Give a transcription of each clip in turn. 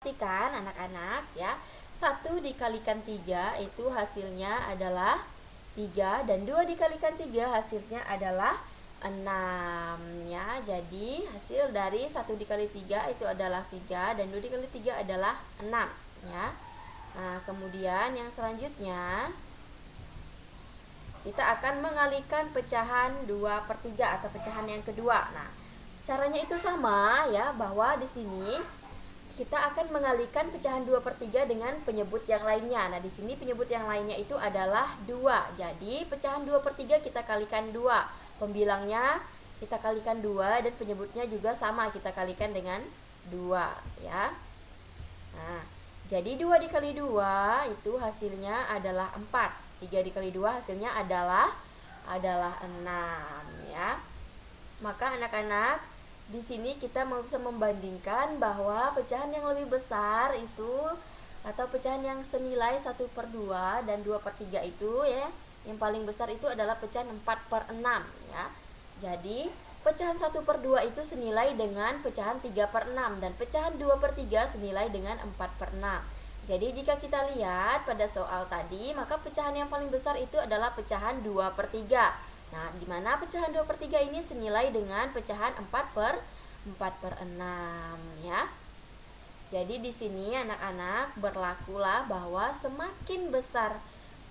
perhatikan anak-anak ya. 1 dikalikan 3 itu hasilnya adalah 3 dan 2 dikalikan 3 hasilnya adalah 6 ya. Jadi hasil dari 1 dikali 3 itu adalah 3 dan 2 dikali 3 adalah 6 ya. Nah, kemudian yang selanjutnya kita akan mengalihkan pecahan 2/3 atau pecahan yang kedua. Nah, caranya itu sama ya, bahwa di sini kita akan mengalihkan pecahan 2/3 dengan penyebut yang lainnya. Nah, di sini penyebut yang lainnya itu adalah 2. Jadi, pecahan 2/3 kita kalikan 2. Pembilangnya kita kalikan 2 dan penyebutnya juga sama, kita kalikan dengan 2 ya. Nah, jadi 2 dikali 2 itu hasilnya adalah 4. 3 dikali 2 hasilnya adalah 6 ya. Maka anak-anak, di sini kita bisa membandingkan bahwa pecahan yang lebih besar itu atau pecahan yang senilai 1/2 dan 2/3 itu ya, yang paling besar itu adalah pecahan 4/6 ya. Jadi pecahan 1/2 itu senilai dengan pecahan 3/6 dan pecahan 2/3 senilai dengan 4/6. Jadi jika kita lihat pada soal tadi, maka pecahan yang paling besar itu adalah pecahan 2/3. Nah, di mana pecahan 2/3 ini senilai dengan pecahan 4/6 ya. Jadi di sini anak-anak berlakulah bahwa semakin besar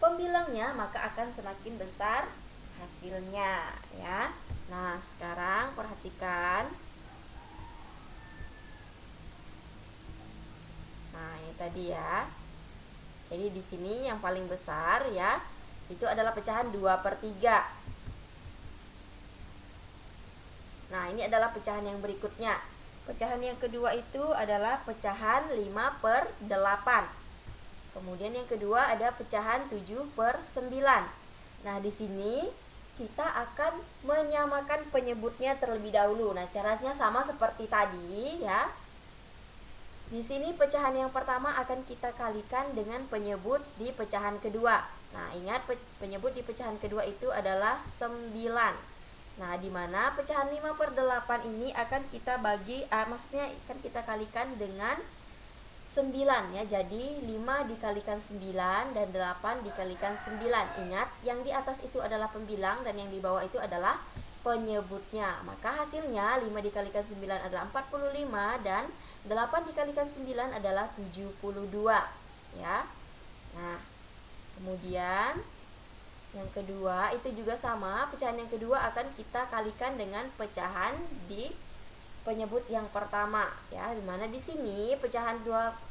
pembilangnya maka akan semakin besar hasilnya ya. Nah, sekarang perhatikan. Nah, ini tadi ya. Jadi di sini yang paling besar ya, itu adalah pecahan 2/3. Nah, ini adalah pecahan yang berikutnya. Pecahan yang kedua itu adalah pecahan 5/8. Kemudian yang kedua ada pecahan 7/9. Nah, di sini kita akan menyamakan penyebutnya terlebih dahulu. Nah, caranya sama seperti tadi ya. Di sini pecahan yang pertama akan kita kalikan dengan penyebut di pecahan kedua. Nah, ingat penyebut di pecahan kedua itu adalah 9. Nah, di mana pecahan 5/8 ini akan kita bagi, maksudnya akan kita kalikan dengan 9 ya. Jadi 5 dikalikan 9 dan 8 dikalikan 9. Ingat, yang di atas itu adalah pembilang dan yang di bawah itu adalah penyebutnya. Maka hasilnya 5 dikalikan 9 adalah 45 dan 8 dikalikan 9 adalah 72 ya. Nah, kemudian yang kedua itu juga sama, pecahan yang kedua akan kita kalikan dengan pecahan di penyebut yang pertama ya, dimana di sini pecahan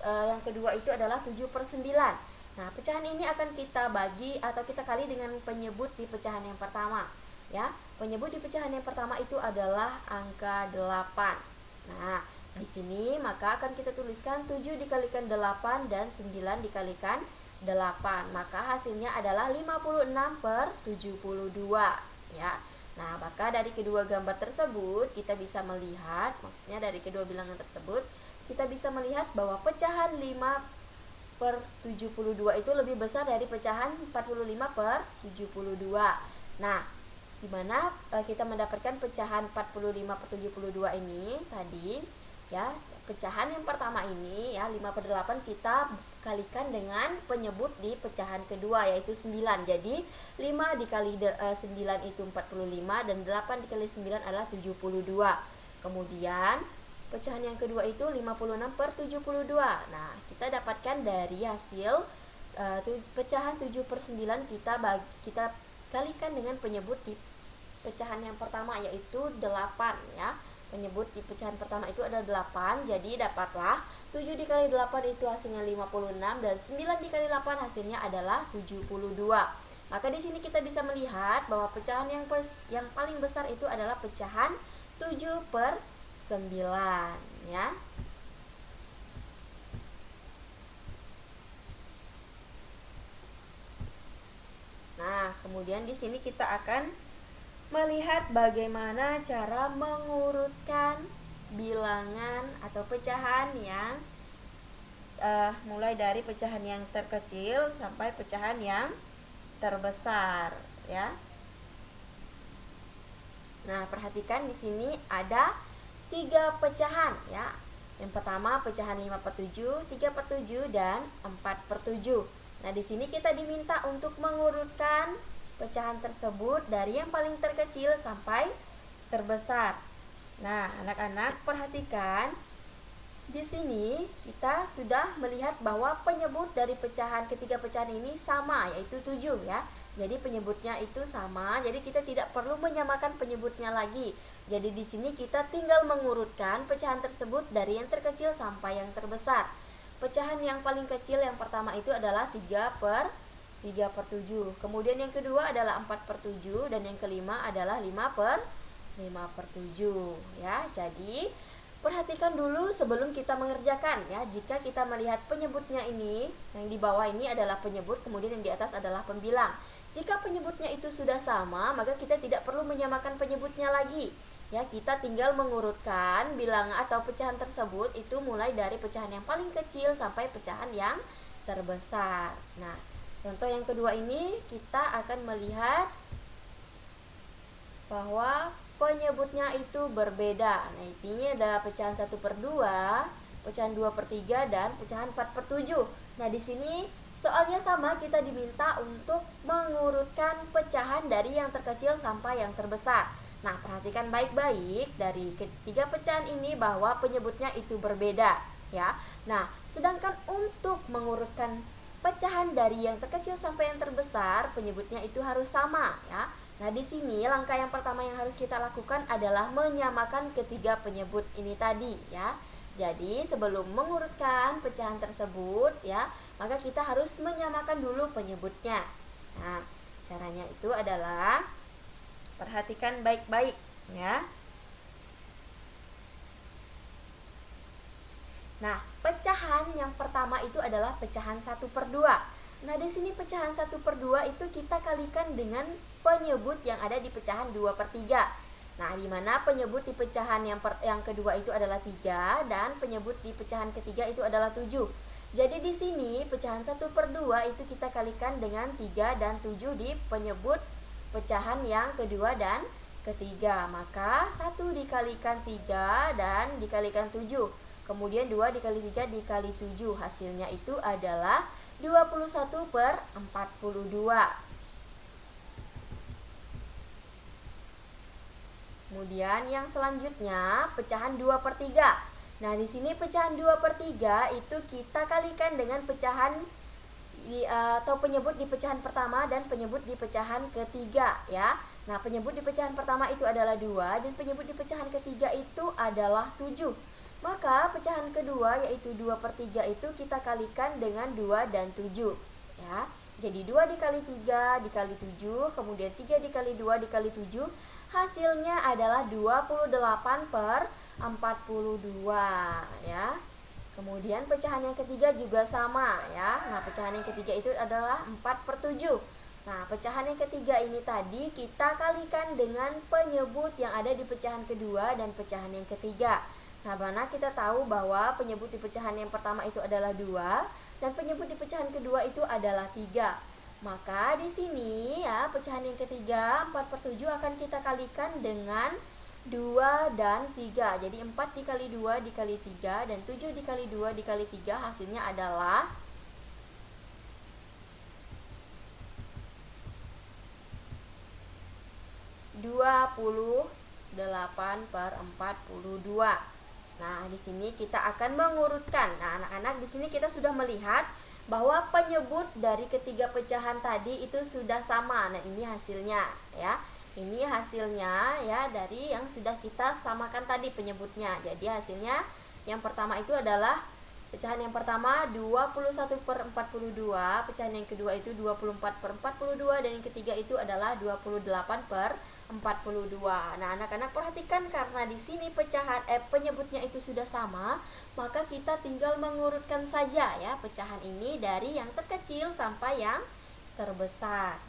yang kedua itu adalah 7/9. Nah, pecahan ini akan kita bagi atau kita kali dengan penyebut di pecahan yang pertama ya. Penyebut di pecahan yang pertama itu adalah angka 8. Nah, di sini maka akan kita tuliskan 7 dikalikan 8 dan 9 dikalikan 8. Maka hasilnya adalah 56/72 ya. Nah, maka dari kedua gambar tersebut kita bisa melihat, maksudnya dari kedua bilangan tersebut kita bisa melihat bahwa pecahan 5/72 itu lebih besar dari pecahan 45/72. Nah, di mana kita mendapatkan pecahan 45/72 ini tadi ya. Pecahan yang pertama ini ya, 5/8 kita kalikan dengan penyebut di pecahan kedua yaitu 9. Jadi 5 dikali 9 itu 45 dan 8 dikali 9 adalah 72. Kemudian pecahan yang kedua itu 56/72. Nah, kita dapatkan dari hasil pecahan 7/9 kita kalikan dengan penyebut di pecahan yang pertama yaitu 8 ya. Penyebut di pecahan pertama itu adalah 8. Jadi dapatlah 7 dikali 8 itu hasilnya 56 dan 9 dikali 8 hasilnya adalah 72. Maka di sini kita bisa melihat bahwa pecahan yang paling besar itu adalah pecahan 7/9 ya. Nah, kemudian di sini kita akan melihat bagaimana cara mengurutkan bilangan atau pecahan yang mulai dari pecahan yang terkecil sampai pecahan yang terbesar ya. Nah, perhatikan di sini ada 3 pecahan ya. Yang pertama pecahan 5/7, 3/7, dan 4/7. Nah, di sini kita diminta untuk mengurutkan pecahan tersebut dari yang paling terkecil sampai terbesar. Nah, anak-anak perhatikan. Di sini kita sudah melihat bahwa penyebut dari ketiga pecahan ini sama, yaitu 7 ya. Jadi penyebutnya itu sama, jadi kita tidak perlu menyamakan penyebutnya lagi. Jadi di sini kita tinggal mengurutkan pecahan tersebut dari yang terkecil sampai yang terbesar. Pecahan yang paling kecil yang pertama itu adalah 3/7. Kemudian yang kedua adalah 4/7 dan yang kelima adalah 5/7 ya. Jadi perhatikan dulu sebelum kita mengerjakan ya. Jika kita melihat penyebutnya ini, yang di bawah ini adalah penyebut, kemudian yang di atas adalah pembilang. Jika penyebutnya itu sudah sama, maka kita tidak perlu menyamakan penyebutnya lagi. Ya, kita tinggal mengurutkan bilangan atau pecahan tersebut itu mulai dari pecahan yang paling kecil sampai pecahan yang terbesar. Nah, contoh yang kedua ini kita akan melihat bahwa penyebutnya itu berbeda. Nah, intinya ada pecahan 1/2, pecahan 2/3, dan pecahan 4/7. Nah, di sini soalnya sama, kita diminta untuk mengurutkan pecahan dari yang terkecil sampai yang terbesar. Nah, perhatikan baik-baik dari ketiga pecahan ini bahwa penyebutnya itu berbeda ya. Nah, sedangkan untuk mengurutkan pecahan dari yang terkecil sampai yang terbesar, penyebutnya itu harus sama ya. Nah, di sini langkah yang pertama yang harus kita lakukan adalah menyamakan ketiga penyebut ini tadi ya. Jadi, sebelum mengurutkan pecahan tersebut ya, maka kita harus menyamakan dulu penyebutnya. Nah, caranya itu adalah perhatikan baik-baik ya. Nah, pecahan yang pertama itu adalah pecahan 1/2. Nah, di sini pecahan 1/2 itu kita kalikan dengan penyebut yang ada di pecahan 2/3. Nah, di mana penyebut di pecahan yang kedua itu adalah 3 dan penyebut di pecahan ketiga itu adalah 7. Jadi di sini pecahan 1/2 itu kita kalikan dengan 3 dan 7 di penyebut pecahan yang kedua dan ketiga. Maka 1 dikalikan 3 dan dikalikan 7. Kemudian 2 dikali 3 dikali 7. Hasilnya itu adalah 21/42. Kemudian yang selanjutnya pecahan 2/3. Nah, di sini pecahan 2/3 itu kita kalikan dengan pecahan atau penyebut di pecahan pertama dan penyebut di pecahan ketiga ya. Nah, penyebut di pecahan pertama itu adalah 2 dan penyebut di pecahan ketiga itu adalah 7. Maka pecahan kedua yaitu 2/3 itu kita kalikan dengan 2 dan 7 ya. Jadi 2 dikali 3 dikali 7, kemudian 3 dikali 2 dikali 7, hasilnya adalah 28/42 ya. Kemudian pecahan yang ketiga juga sama ya. Nah, pecahan yang ketiga itu adalah 4/7. Nah, pecahan yang ketiga ini tadi kita kalikan dengan penyebut yang ada di pecahan kedua dan pecahan yang ketiga. Nah, mana kita tahu bahwa penyebut di pecahan yang pertama itu adalah 2 dan penyebut di pecahan kedua itu adalah 3. Maka di sini ya, pecahan yang ketiga 4/7 akan kita kalikan dengan 2 dan 3. Jadi 4 dikali 2 dikali 3 dan 7 dikali 2 dikali 3 hasilnya adalah 28/42. Nah, di sini kita akan mengurutkan. Nah, anak-anak di sini kita sudah melihat bahwa penyebut dari ketiga pecahan tadi itu sudah sama. Nah, ini hasilnya ya. Ini hasilnya ya dari yang sudah kita samakan tadi penyebutnya. Jadi hasilnya yang pertama itu adalah pecahan yang pertama 21/42, pecahan yang kedua itu 24/42 dan yang ketiga itu adalah 28/42. Nah, anak-anak perhatikan karena di sini penyebutnya itu sudah sama, maka kita tinggal mengurutkan saja ya pecahan ini dari yang terkecil sampai yang terbesar.